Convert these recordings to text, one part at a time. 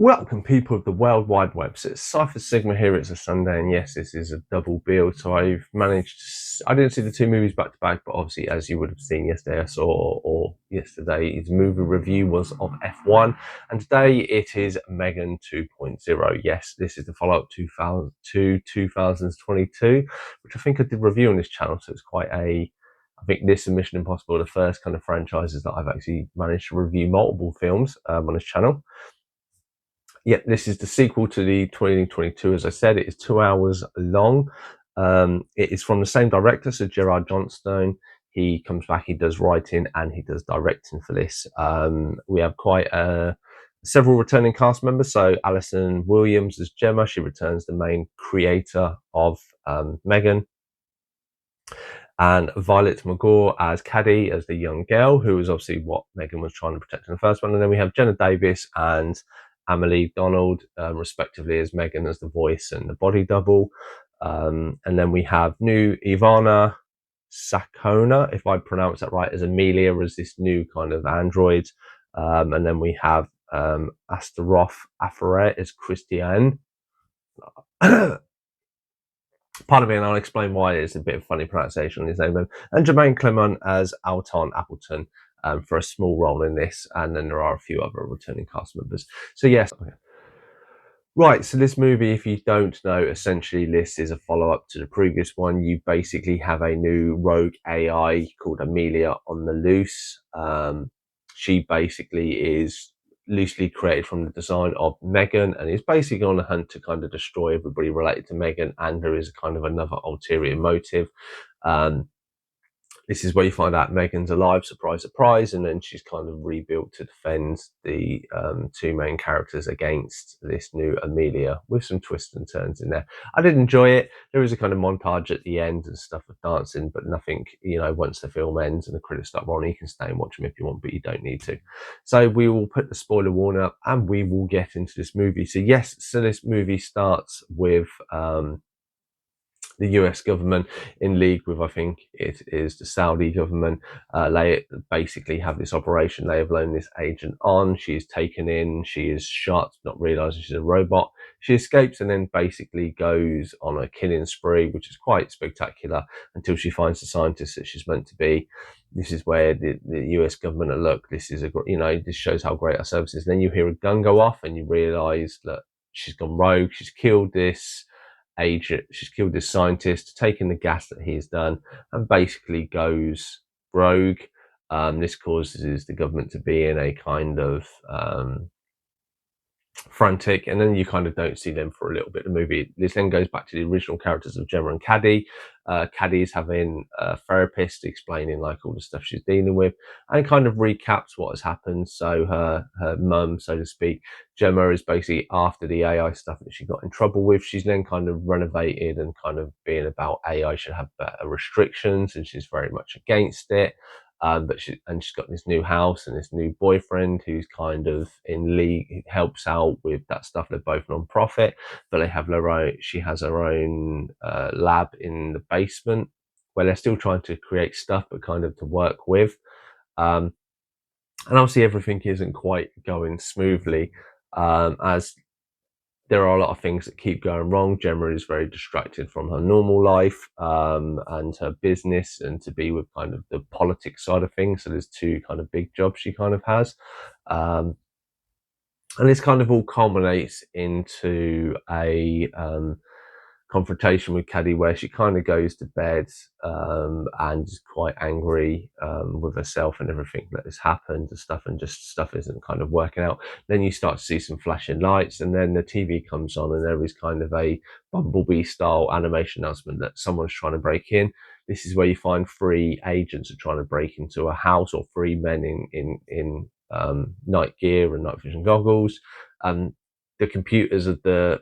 Welcome, people of the World Wide Web. So it's Cypher Sigma here. It's a Sunday, and yes, this is a double bill. So I've managed. I didn't see the two movies back to back, but obviously, as you would have seen yesterday, I saw, or yesterday's movie review was of F1, and today it is Megan 2.0. Yes, this is the follow-up to 2022, which I think I did review on this channel. So it's quite a. I think this and Mission Impossible are the first kind of franchises that I've actually managed to review multiple films on this channel. Yeah, this is the sequel to the 2022. As I said, it is 2 hours long. It is from the same director, so Gerard Johnstone. He comes back, he does writing and he does directing for this. We have quite several returning cast members. So Alison Williams as Gemma, she returns, the main creator of Megan. And Violet McGaw as Caddy, as the young girl, who is obviously what Megan was trying to protect in the first one. And then we have Jenna Davis and Amelie Donald, respectively, as Megan as the voice and the body double. And then we have new Ivana Sakona, if I pronounce that right, as Amelia, as this new kind of android. And then we have Astaroth Afare as Christiane. Pardon me, and I'll explain why it's a bit of funny pronunciation on his name. And Jermaine Clement as Alton Appleton for a small role in this. And then there are a few other returning cast members. So yes. Okay. Right, so this movie, if you don't know, essentially this is a follow-up to the previous one. You basically have a new rogue AI called Amelia on the loose. She basically is loosely created from the design of Megan and is basically on a hunt to kind of destroy everybody related to Megan, and there is kind of another ulterior motive. This is where you find out Megan's alive, surprise, surprise, and then she's kind of rebuilt to defend the two main characters against this new Amelia, with some twists and turns in there. I did enjoy it. There is a kind of montage at the end and stuff of dancing, but nothing, you know, once the film ends and the credits start rolling, you can stay and watch them if you want, but you don't need to. So we will put the spoiler warning up and we will get into this movie. So yes, so this movie starts with the US government in league with, I think it is the Saudi government. They basically have this operation. They have loaned this agent on. She is taken in. She is shot, not realizing she's a robot. She escapes and then basically goes on a killing spree, which is quite spectacular, until she finds the scientist that she's meant to be. This is where the US government are, look, this is this shows how great our service is. And then you hear a gun go off and you realize that she's gone rogue. She's killed this agent, she's killed this scientist, taken the gas that he's done, and basically goes rogue. This causes the government to be in a kind of frantic, and then you kind of don't see them for a little bit of the movie. This then goes back to the original characters of Gemma and Caddy. Caddy is having a therapist explaining like all the stuff she's dealing with, and kind of recaps what has happened. So her mum, so to speak, Gemma, is basically after the AI stuff that she got in trouble with. She's then kind of renovated and kind of being about AI should have better restrictions, and she's very much against it. But she's got this new house and this new boyfriend who's kind of in league, helps out with that stuff. They're both non-profit, but they have their own. She has her own lab in the basement where they're still trying to create stuff, but kind of to work with. And obviously, everything isn't quite going smoothly, as there are a lot of things that keep going wrong. Gemma is very distracted from her normal life and her business, and to be with kind of the politics side of things. So there's two kind of big jobs she kind of has. And this kind of all culminates into a confrontation with Caddy, where she kind of goes to bed and is quite angry with herself and everything that has happened and stuff, and just stuff isn't kind of working out. Then you start to see some flashing lights, and then the TV comes on, and there is kind of a Bumblebee style animation announcement that someone's trying to break in. This is where you find 3 agents are trying to break into a house, or 3 men in night gear and night vision goggles. The computers of the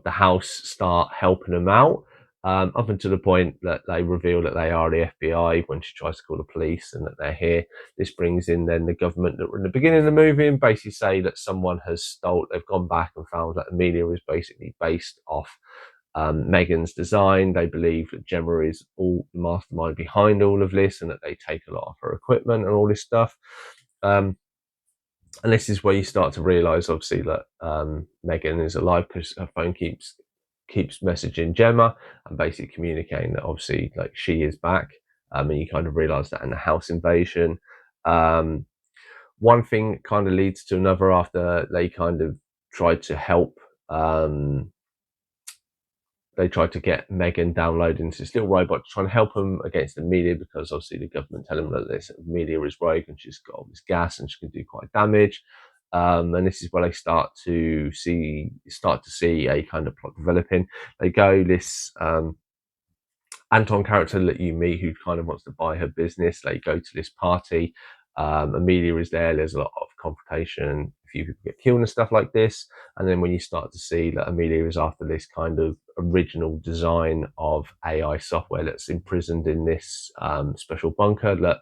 house start helping them out, up until the point that they reveal that they are the FBI when she tries to call the police and that they're here. This brings in then the government that were in the beginning of the movie and basically say that someone has they've gone back and found that Amelia is basically based off Megan's design. They believe that Gemma is all the mastermind behind all of this, and that they take a lot of her equipment and all this stuff. And this is where you start to realise, obviously, that Meghan is alive because her phone keeps messaging Gemma and basically communicating that obviously like she is back. And you kind of realise that in the house invasion. One thing kind of leads to another after they kind of tried to help. They tried to get Meghan downloaded into this little robot to try and help them against Amelia, because obviously the government tell them that this Amelia is rogue and she's got all this gas and she can do quite damage. And this is where they start to see a kind of plot developing. They go this Anton character that you meet who kind of wants to buy her business. They go to this party. Amelia is there. There's a lot of confrontation. A few people get killed and stuff like this. And then when you start to see that Amelia is after this kind of original design of AI software that's imprisoned in this special bunker that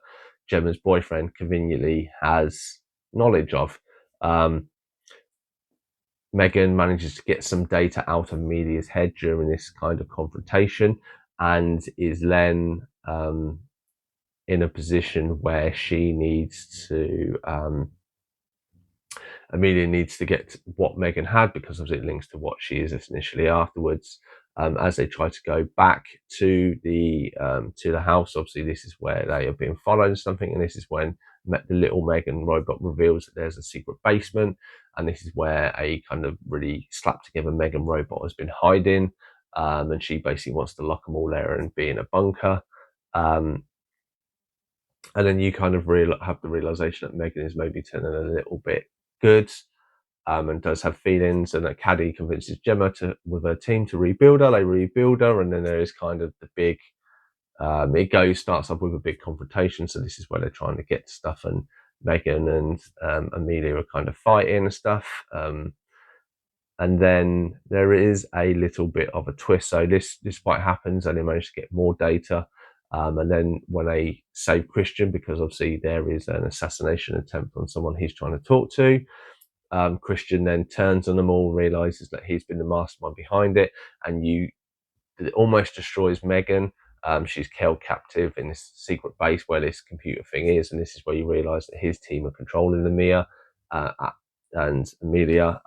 Gemma's boyfriend conveniently has knowledge of. Meghan manages to get some data out of Amelia's head during this kind of confrontation, and is then in a position where she needs to Amelia needs to get what Meghan had, because obviously it links to what she is initially afterwards. As they try to go back to the house, obviously this is where they are being followed or something, and this is when the little Meghan robot reveals that there's a secret basement, and this is where a kind of really slapped together Meghan robot has been hiding, and she basically wants to lock them all there and be in a bunker. And then you kind of have the realization that Meghan is maybe turning a little bit good, and does have feelings, and that Caddy convinces Gemma with her team to rebuild her. They rebuild her, and then there is kind of the big, starts off with a big confrontation. So this is where they're trying to get stuff, and Meghan and Amelia are kind of fighting and stuff. And then there is a little bit of a twist. So this fight happens, and they manage to get more data. And then when they save Christian, because obviously there is an assassination attempt on someone he's trying to talk to, Christian then turns on them all, realizes that he's been the mastermind behind it, and it almost destroys Meghan. She's held captive in this secret base where this computer thing is, and this is where you realize that his team are controlling the Mia and Amelia,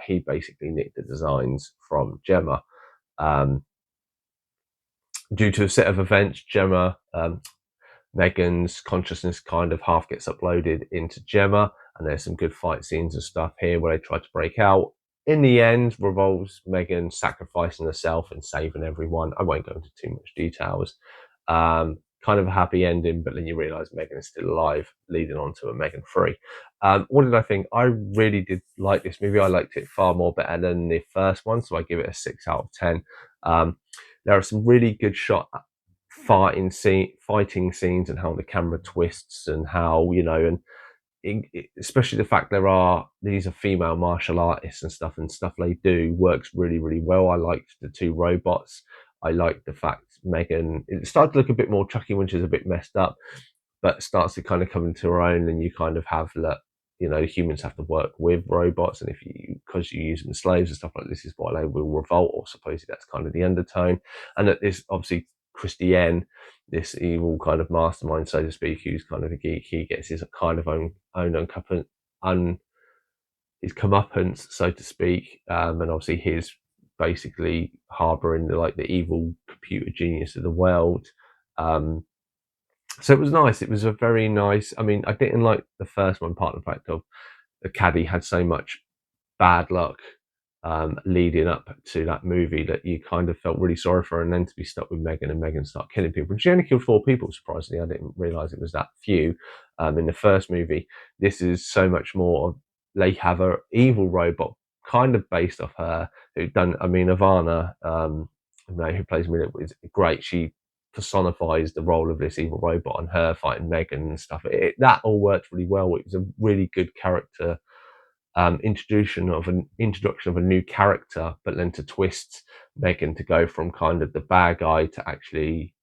he basically nicked the designs from Gemma. Due to a set of events, Meghan's consciousness kind of half gets uploaded into Gemma, and there's some good fight scenes and stuff here where they try to break out. In the end, revolves Meghan sacrificing herself and saving everyone. I won't go into too much details. Kind of a happy ending, but then you realise Meghan is still alive, leading on to a Meghan 3. What did I think? I really did like this movie. I liked it far more better than the first one, so I give it a 6 out of 10. There are some really good fighting scenes, and how the camera twists, and how, especially the fact these are female martial artists and stuff they do works really, really well. I liked the two robots. I liked the fact Meghan, it started to look a bit more Chucky when she's a bit messed up, but starts to kind of come into her own, and you kind of have that, humans have to work with robots, and because you use them as slaves and stuff like this is why they will revolt, or supposedly that's kind of the undertone. And that this, obviously, Christiane, this evil kind of mastermind, so to speak, who's kind of a geek, he gets his kind of own his comeuppance, so to speak, and obviously he's basically harboring the evil computer genius of the world. So it was nice. It was a very nice. I mean, I didn't like the first one, part of the fact of the Caddy had so much bad luck leading up to that movie that you kind of felt really sorry for her, and then to be stuck with Meghan, and Meghan start killing people. And she only killed 4 people, surprisingly. I didn't realise it was that few in the first movie. This is so much more. They have an evil robot kind of based off her, Ivana, who plays Amelia, is great. She personifies the role of this evil robot, and her fighting Meghan and stuff. That all worked really well. It was a really good character introduction of a new character, but then to twist Meghan to go from kind of the bad guy to actually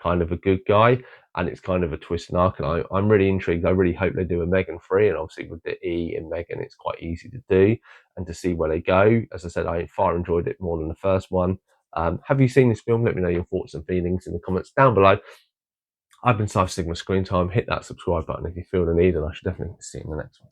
kind of a good guy, and it's kind of a twist and arc, and I'm really intrigued. I really hope they do a Meghan 3, and obviously with the E in Meghan, it's quite easy to do, and to see where they go. As I said, I far enjoyed it more than the first one. Have you seen this film? Let me know your thoughts and feelings in the comments down below. I've been Cypher Sigma Screen Time. Hit that subscribe button if you feel the need, and I should definitely see you in the next one.